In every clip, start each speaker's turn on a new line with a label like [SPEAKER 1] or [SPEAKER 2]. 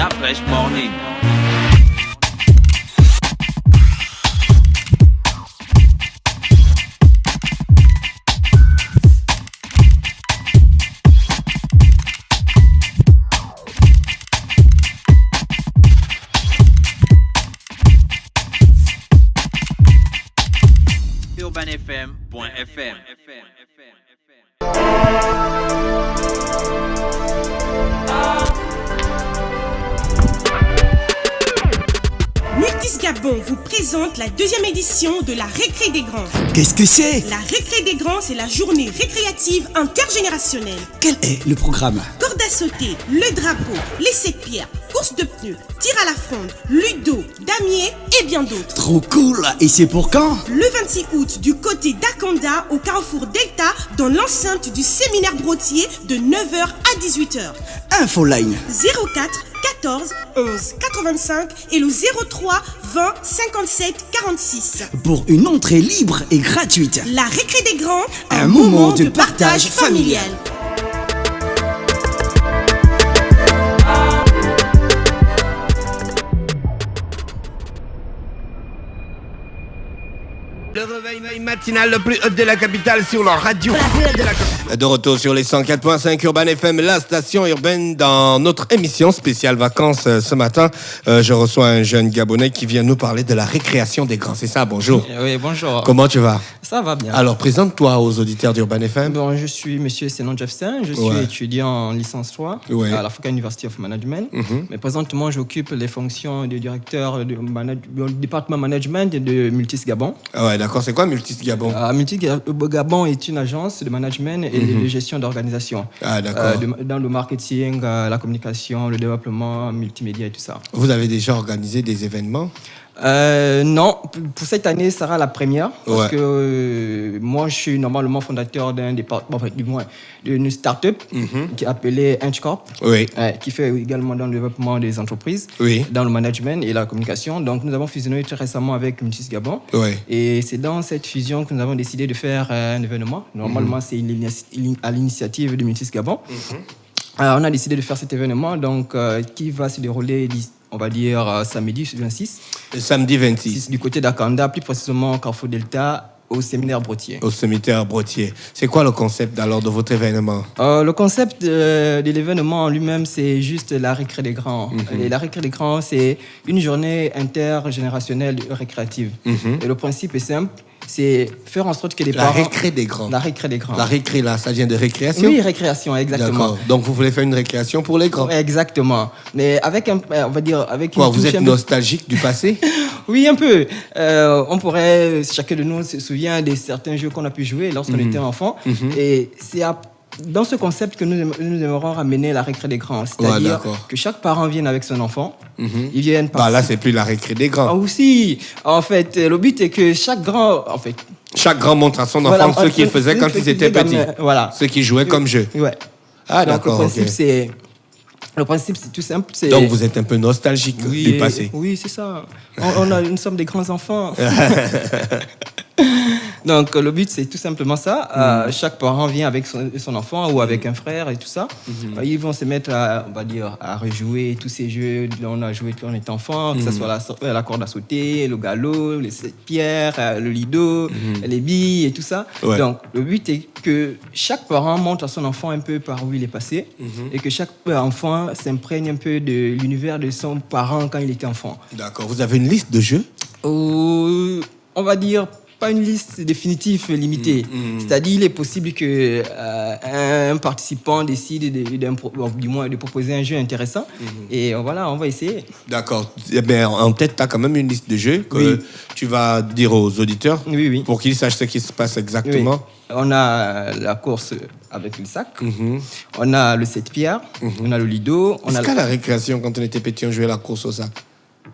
[SPEAKER 1] La Fresh Morning. urbanfm.fm.
[SPEAKER 2] Multis Gabon vous présente la deuxième édition de la Récré des Grands.
[SPEAKER 3] Qu'est-ce que c'est?
[SPEAKER 2] La Récré des Grands, c'est la journée récréative intergénérationnelle.
[SPEAKER 3] Quel est le programme?
[SPEAKER 2] Corde à sauter, le drapeau, les 7 pierres, course de pneus, tir à la fronde, ludo, damier et bien d'autres.
[SPEAKER 3] Trop cool! Et c'est pour quand?
[SPEAKER 2] Le 26 août, du côté d'Akanda, au carrefour Delta, dans l'enceinte du séminaire Brotier, de 9h à 18h.
[SPEAKER 3] Infoline
[SPEAKER 2] 04 14 11 85 et le 03 20 57 46.
[SPEAKER 3] pour une entrée libre et gratuite.
[SPEAKER 2] La Récré des Grands,
[SPEAKER 3] Un moment de partage familial.
[SPEAKER 4] Le réveil matinal le plus haut de la capitale sur la radio. De retour sur les 104.5 Urban FM, la station urbaine, dans notre émission spéciale vacances ce matin. Je reçois un jeune Gabonais qui vient nous parler de la récréation des grands. C'est ça, bonjour.
[SPEAKER 5] Oui, bonjour.
[SPEAKER 4] Comment tu vas?
[SPEAKER 5] Ça va bien.
[SPEAKER 4] Alors, présente-toi aux auditeurs d'Urban FM.
[SPEAKER 5] Bon, je suis monsieur Sénon Jeffson, je suis étudiant en licence 3 à l'African University of Management. Mais présentement, j'occupe les fonctions de directeur du département management de Multis Gabon.
[SPEAKER 4] Ah ouais, d'accord. C'est quoi Multis Gabon?
[SPEAKER 5] Multis Gabon est une agence de management et de gestion d'organisation.
[SPEAKER 4] Ah, d'accord.
[SPEAKER 5] Dans le marketing, la communication, le développement multimédia et tout ça.
[SPEAKER 4] Vous avez déjà organisé des événements?
[SPEAKER 5] Non, pour cette année, ça sera la première. Parce que moi, je suis normalement fondateur d'un département, du moins, d'une start-up qui est appelée Inchcorp, qui fait également dans le développement des entreprises, dans le management et la communication. Donc, nous avons fusionné très récemment avec Multis Gabon. Et c'est dans cette fusion que nous avons décidé de faire un événement. Normalement, c'est à l'initiative de Multis Gabon. On a décidé de faire cet événement donc, qui va se dérouler on va dire samedi 26.
[SPEAKER 4] Samedi 26.
[SPEAKER 5] Du côté d'Akanda, plus précisément Carrefour Delta, au séminaire Brotier.
[SPEAKER 4] Au séminaire Brotier. C'est quoi le concept alors de votre événement?
[SPEAKER 5] Le concept de l'événement en lui-même, c'est juste la Récré des Grands. Et la Récré des Grands, c'est une journée intergénérationnelle récréative. Et le principe est simple. C'est faire en sorte que les parents...
[SPEAKER 4] La Récré des Grands.
[SPEAKER 5] La Récré des Grands.
[SPEAKER 4] La récré, là, ça vient de récréation?
[SPEAKER 5] Oui, récréation, exactement.
[SPEAKER 4] D'accord. Donc, vous voulez faire une récréation pour les grands?
[SPEAKER 5] Exactement. Mais avec on va dire, avec
[SPEAKER 4] quoi, vous êtes nostalgique du passé?
[SPEAKER 5] Oui, un peu. On pourrait, chacun de nous se souvient de certains jeux qu'on a pu jouer lorsqu'on était enfant. Et c'est dans ce concept que nous aimerons ramener la Récré des Grands. C'est-à-dire que chaque parent vienne avec son enfant. Ils viennent
[SPEAKER 4] là, c'est plus la Récré des Grands.
[SPEAKER 5] Ah, aussi. En fait, le but est que chaque grand,
[SPEAKER 4] chaque grand montre à son enfant ce qu'il faisait quand ils étaient petits.
[SPEAKER 5] Voilà.
[SPEAKER 4] Ce qu'ils jouaient comme jeu.
[SPEAKER 5] Ouais.
[SPEAKER 4] Ah,
[SPEAKER 5] donc,
[SPEAKER 4] d'accord.
[SPEAKER 5] Le principe, c'est tout simple.
[SPEAKER 4] Donc, vous êtes un peu nostalgique du passé.
[SPEAKER 5] Oui, c'est ça. Nous sommes des grands enfants. Donc, le but, c'est tout simplement ça. Chaque parent vient avec son enfant ou avec un frère et tout ça. Ils vont se mettre à rejouer tous ces jeux dont on a joué quand on était enfant, que ce soit la corde à sauter, le galop, les 7 pierres, le lido, les billes et tout ça. Donc, le but est que chaque parent montre à son enfant un peu par où il est passé et que chaque enfant s'imprègne un peu de l'univers de son parent quand il était enfant.
[SPEAKER 4] D'accord. Vous avez une liste de jeux?
[SPEAKER 5] On va dire pas une liste définitive limitée. C'est-à-dire, il est possible que un participant décide du moins de proposer un jeu intéressant. Et voilà, on va essayer.
[SPEAKER 4] D'accord. Eh bien, en tête, tu as quand même une liste de jeux que tu vas dire aux auditeurs pour qu'ils sachent ce qui se passe exactement.
[SPEAKER 5] On a la course avec le sac. On a le 7 pierres. On a le lido.
[SPEAKER 4] Est-ce qu'à la récréation, quand on était petit, on jouait la course au sac?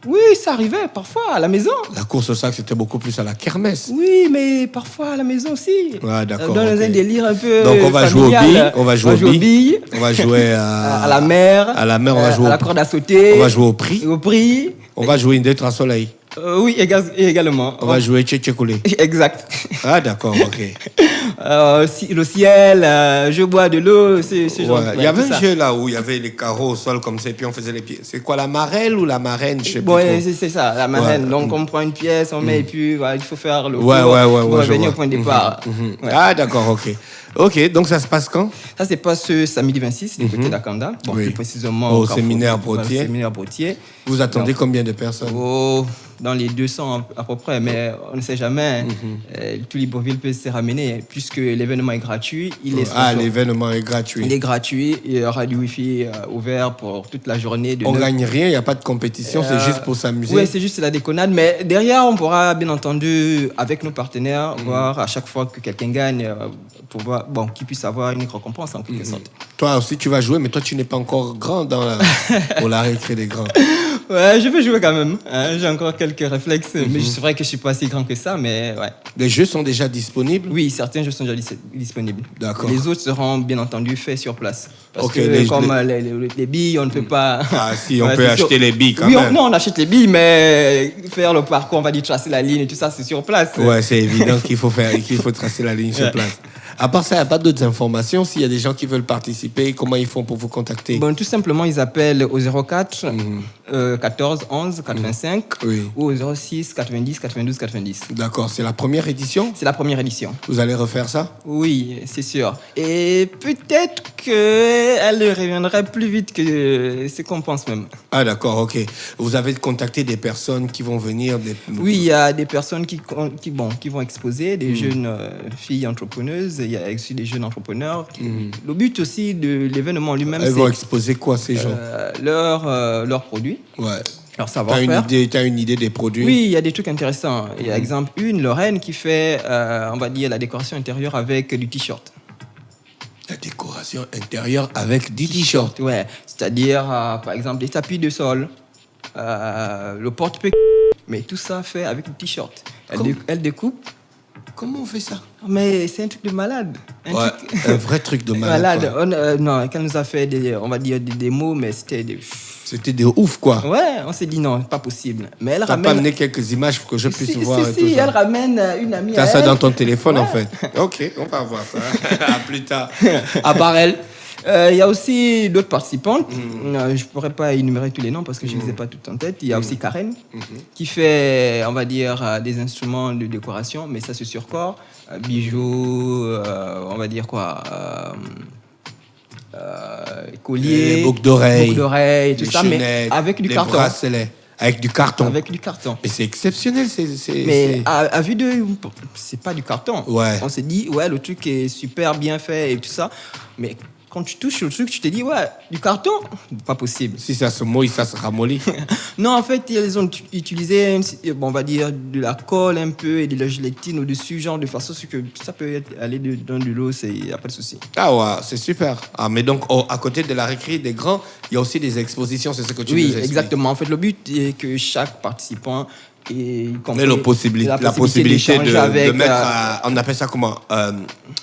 [SPEAKER 5] Oui, ça arrivait parfois à la maison.
[SPEAKER 4] La course au sac, c'était beaucoup plus à la kermesse.
[SPEAKER 5] Oui, mais parfois à la maison aussi.
[SPEAKER 4] Ouais, d'accord.
[SPEAKER 5] Dans un délire un peu
[SPEAKER 4] donc on va
[SPEAKER 5] familial.
[SPEAKER 4] jouer aux billes. On va jouer aux billes. On va jouer
[SPEAKER 5] à la mer.
[SPEAKER 4] À la mer, on va jouer
[SPEAKER 5] à la corde à sauter.
[SPEAKER 4] On va jouer au prix.
[SPEAKER 5] Au prix.
[SPEAKER 4] On va jouer une lettre à soleil.
[SPEAKER 5] Oui, également.
[SPEAKER 4] On va jouer Tchétchékoulé.
[SPEAKER 5] Exact.
[SPEAKER 4] Ah, d'accord, ok.
[SPEAKER 5] Le ciel, je bois de l'eau, c'est genre.
[SPEAKER 4] Il y avait un jeu là où il y avait les carreaux au sol comme ça, et puis on faisait les pieds. C'est quoi, la marelle ou la marraine? Je sais plus.
[SPEAKER 5] Ouais, c'est ça, la marraine. Donc on prend une pièce, on met, et puis il faut faire le tour
[SPEAKER 4] pour
[SPEAKER 5] revenir au point de départ.
[SPEAKER 4] Ouais. Ah, d'accord, ok. Ok, donc ça se passe quand?
[SPEAKER 5] Ça se passe ce samedi 26, du côté d'Akanda. Bon, plus précisément
[SPEAKER 4] au séminaire Brotier. Vous attendez combien de personnes?
[SPEAKER 5] Dans les 200 à peu près, mais on ne sait jamais. Tout Libreville peut se ramener, puisque l'événement est gratuit.
[SPEAKER 4] L'événement est gratuit.
[SPEAKER 5] Il est gratuit, il y aura du Wi-Fi ouvert pour toute la journée.
[SPEAKER 4] On ne gagne rien, il n'y a pas de compétition, c'est juste pour s'amuser.
[SPEAKER 5] Oui, c'est juste la déconnade, mais derrière, on pourra bien entendu, avec nos partenaires, voir à chaque fois que quelqu'un gagne, qu'il puisse avoir une récompense en quelque sorte.
[SPEAKER 4] Toi aussi, tu vas jouer, mais toi, tu n'es pas encore grand pour la récré des grands.
[SPEAKER 5] Ouais, je vais jouer quand même. J'ai encore quelques réflexes, mais c'est vrai que je suis pas si grand que ça, mais ouais.
[SPEAKER 4] Les jeux sont déjà disponibles?
[SPEAKER 5] Oui, certains jeux sont déjà disponibles.
[SPEAKER 4] D'accord.
[SPEAKER 5] Les autres seront bien entendu faits sur place. Parce que les billes, on ne peut pas...
[SPEAKER 4] Ah si, on peut acheter les billes quand même.
[SPEAKER 5] Non, on achète les billes, mais faire le parcours, on va dire tracer la ligne et tout ça, c'est sur place.
[SPEAKER 4] Ouais, c'est évident qu'il faut tracer la ligne sur place. À part ça, il n'y a pas d'autres informations? S'il y a des gens qui veulent participer, comment ils font pour vous contacter?
[SPEAKER 5] Tout simplement, ils appellent au 04 14 11 85 ou au 06 90 92 90.
[SPEAKER 4] D'accord, c'est la première édition?
[SPEAKER 5] C'est la première édition.
[SPEAKER 4] Vous allez refaire ça?
[SPEAKER 5] Oui, c'est sûr. Et peut-être qu'elle reviendrait plus vite que ce qu'on pense même.
[SPEAKER 4] Ah d'accord, ok. Vous avez contacté des personnes qui vont venir?
[SPEAKER 5] Oui, il y a des personnes qui vont exposer, des jeunes filles entrepreneuses. Il y a aussi des jeunes entrepreneurs. Le but aussi de l'événement lui-même,
[SPEAKER 4] c'est... Elles vont exposer quoi, ces gens?
[SPEAKER 5] Leurs produits.
[SPEAKER 4] Ouais.
[SPEAKER 5] Leur savoir-faire.
[SPEAKER 4] T'as une idée des produits?
[SPEAKER 5] Oui, il y a des trucs intéressants. Il y a exemple Lorraine qui fait, on va dire, la décoration intérieure avec du t-shirt.
[SPEAKER 4] La décoration intérieure avec du t-shirt?
[SPEAKER 5] Ouais. C'est-à-dire, par exemple, des tapis de sol, le porte-pied, mais tout ça fait avec du t-shirt. Elle découpe.
[SPEAKER 4] Comment on fait ça?
[SPEAKER 5] Mais c'est un truc de malade.
[SPEAKER 4] Un vrai truc de malade.
[SPEAKER 5] Non, quand nous a fait on va dire des démos, mais c'était des...
[SPEAKER 4] C'était de ouf, quoi.
[SPEAKER 5] Ouais, on s'est dit non, pas possible. Mais elle ramène...
[SPEAKER 4] T'as pas amené quelques images pour que je puisse voir
[SPEAKER 5] tout
[SPEAKER 4] ça?
[SPEAKER 5] Elle ramène une amie.
[SPEAKER 4] T'as ça dans ton téléphone, en fait? Ok, on va voir ça. À plus tard. À part elle?
[SPEAKER 5] Il y a aussi d'autres participantes. Je ne pourrais pas énumérer tous les noms parce que je ne les ai pas toutes en tête. Il y a aussi Karen qui fait, on va dire, des instruments de décoration, mais ça c'est sur corps. Bijoux, on va dire quoi colliers,
[SPEAKER 4] les boucles d'oreilles,
[SPEAKER 5] tout ça, mais avec du carton.
[SPEAKER 4] Bracelets. Avec du carton.
[SPEAKER 5] Avec du carton.
[SPEAKER 4] Et c'est exceptionnel.
[SPEAKER 5] Mais à vue d'œil, c'est pas du carton.
[SPEAKER 4] Ouais.
[SPEAKER 5] On s'est dit, ouais, le truc est super bien fait et tout ça. Mais quand tu touches le truc, tu te dis, ouais, du carton, pas possible.
[SPEAKER 4] Si ça se mouille, ça se ramollit.
[SPEAKER 5] Non, en fait, ils ont utilisé, on va dire, de la colle un peu et de la gélatine au-dessus, genre de façon que ça peut aller dans de l'eau, il n'y a pas de souci.
[SPEAKER 4] Ah ouais, c'est super. Ah, mais donc, à côté de la récré des grands, il y a aussi des expositions, c'est ce que tu nous expliques.
[SPEAKER 5] Oui, exactement. En fait, le but est que chaque participant et
[SPEAKER 4] la possibilité de mettre, on appelle ça comment,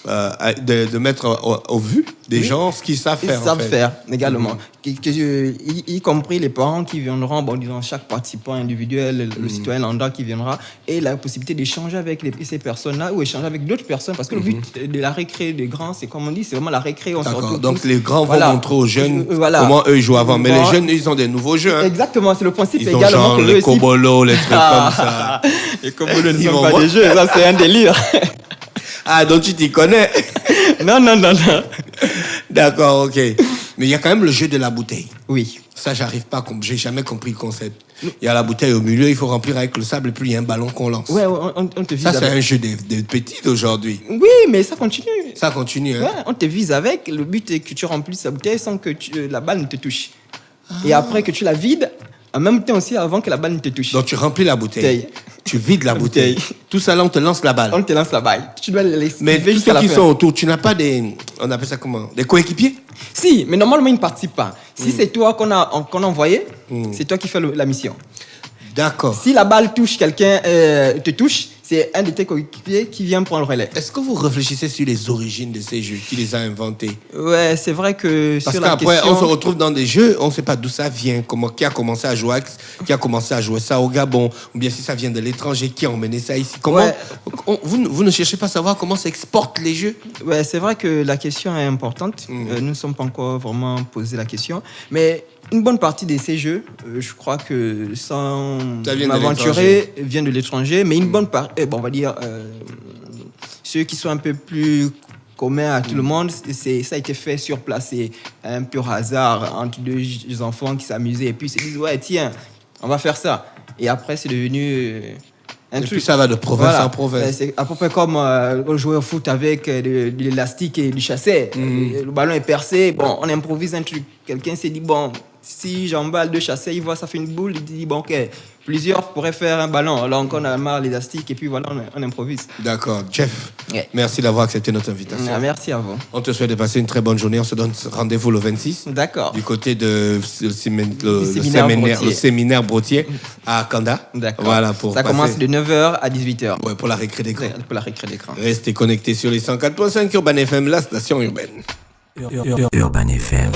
[SPEAKER 4] de mettre au vu des gens ce qu'ils savent faire.
[SPEAKER 5] Ils savent faire également. Y compris les parents qui viendront, disons chaque participant individuel, le citoyen lambda qui viendra, et la possibilité d'échanger avec ces personnes-là ou échanger avec d'autres personnes, parce que le but de la récré des grands, c'est comme on dit, c'est vraiment la récré.
[SPEAKER 4] Donc les grands vont montrer aux jeunes comment eux ils jouent avant, mais les jeunes ils ont des nouveaux jeux. Hein.
[SPEAKER 5] Exactement, c'est le principe
[SPEAKER 4] ils
[SPEAKER 5] également.
[SPEAKER 4] Ont genre les cobolos, les trucs comme ça.
[SPEAKER 5] Les cobolos ne sont pas des jeux, ça c'est un délire.
[SPEAKER 4] Ah, donc tu t'y connais?
[SPEAKER 5] Non.
[SPEAKER 4] D'accord, ok. Mais il y a quand même le jeu de la bouteille.
[SPEAKER 5] Oui.
[SPEAKER 4] Ça, j'arrive pas, j'ai jamais compris le concept. Il y a la bouteille au milieu, il faut remplir avec le sable et puis il y a un ballon qu'on lance.
[SPEAKER 5] Ouais, on te vise.
[SPEAKER 4] Ça, c'est un jeu de petits d'aujourd'hui.
[SPEAKER 5] Oui, mais ça continue.
[SPEAKER 4] Ça continue, hein?
[SPEAKER 5] Ouais, on te vise avec. Le but est que tu remplisses la bouteille sans que la balle ne te touche. Et après que tu la vides, en même temps aussi avant que la balle ne te touche.
[SPEAKER 4] Donc tu remplis la bouteille. Tu vides la bouteille. Tout ça là, on te lance la balle.
[SPEAKER 5] On te lance la balle. Tu dois les laisser.
[SPEAKER 4] Mais tous ceux qui sont autour, tu n'as pas on appelle ça comment? Des coéquipiers?
[SPEAKER 5] Si, mais normalement ils ne participent pas. Si c'est toi qu'on a envoyé, c'est toi qui fais la mission.
[SPEAKER 4] D'accord.
[SPEAKER 5] Si la balle touche quelqu'un, te touche, c'est un de tes coéquipiers qui vient prendre le relais.
[SPEAKER 4] Est-ce que vous réfléchissez sur les origines de ces jeux, qui les a inventés?
[SPEAKER 5] Ouais, c'est vrai que
[SPEAKER 4] parce
[SPEAKER 5] sur la
[SPEAKER 4] qu'après,
[SPEAKER 5] question...
[SPEAKER 4] on se retrouve dans des jeux, on ne sait pas d'où ça vient, qui a commencé à jouer ça au Gabon, ou bien si ça vient de l'étranger, qui a emmené ça ici. Comment vous ne cherchez pas à savoir comment s'exportent les jeux? Ouais,
[SPEAKER 5] c'est vrai que la question est importante. Nous ne sommes pas encore vraiment posé la question, mais une bonne partie de ces jeux, je crois que sans m'aventurer, vient de l'étranger, mais une bonne partie, on va dire, ceux qui sont un peu plus communs à tout le monde, ça a été fait sur place, c'est un pur hasard entre deux enfants qui s'amusaient et puis ils se disent, ouais, tiens, on va faire ça. Et après, c'est devenu...
[SPEAKER 4] Et puis ça va de province en province.
[SPEAKER 5] C'est à peu près comme jouer au foot avec de l'élastique et du chassé. Le ballon est percé, bon, on improvise un truc. Quelqu'un s'est dit, bon, si j'emballe deux chassés, il voit ça fait une boule, il dit, bon, ok, plusieurs pourraient faire un ballon. Alors on a marre l'élastique et puis voilà, on improvise.
[SPEAKER 4] D'accord. Jeff, merci d'avoir accepté notre invitation.
[SPEAKER 5] Merci à vous.
[SPEAKER 4] On te souhaite de passer une très bonne journée. On se donne rendez-vous le 26.
[SPEAKER 5] D'accord.
[SPEAKER 4] Du côté de le séminaire Brottier à Kanda.
[SPEAKER 5] D'accord.
[SPEAKER 4] Voilà,
[SPEAKER 5] ça commence de 9h à 18h.
[SPEAKER 4] Ouais, pour la récré d'écran.
[SPEAKER 5] Pour la récré d'écran.
[SPEAKER 4] Restez connectés sur les 104.5 Urban FM, la station urbaine.
[SPEAKER 3] Urban FM.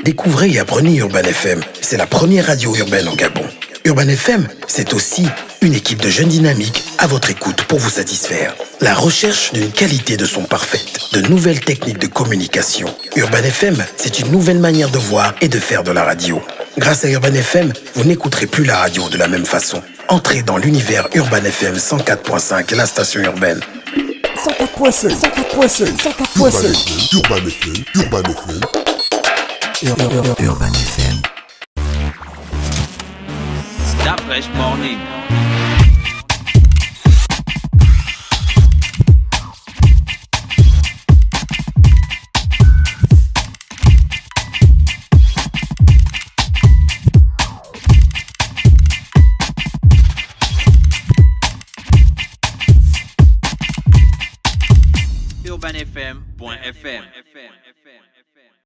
[SPEAKER 6] Découvrez et apprenez Urban FM. C'est la première radio urbaine au Gabon. Urban FM, c'est aussi une équipe de jeunes dynamiques à votre écoute pour vous satisfaire. La recherche d'une qualité de son parfaite, de nouvelles techniques de communication. Urban FM, c'est une nouvelle manière de voir et de faire de la radio. Grâce à Urban FM, vous n'écouterez plus la radio de la même façon. Entrez dans l'univers Urban FM 104.5, la station urbaine.
[SPEAKER 3] 104.5, 104.5, 104.5.
[SPEAKER 7] Urban FM, Urban FM.
[SPEAKER 3] Urban FM.
[SPEAKER 1] Stop Fresh Morning. UrbanFM.fm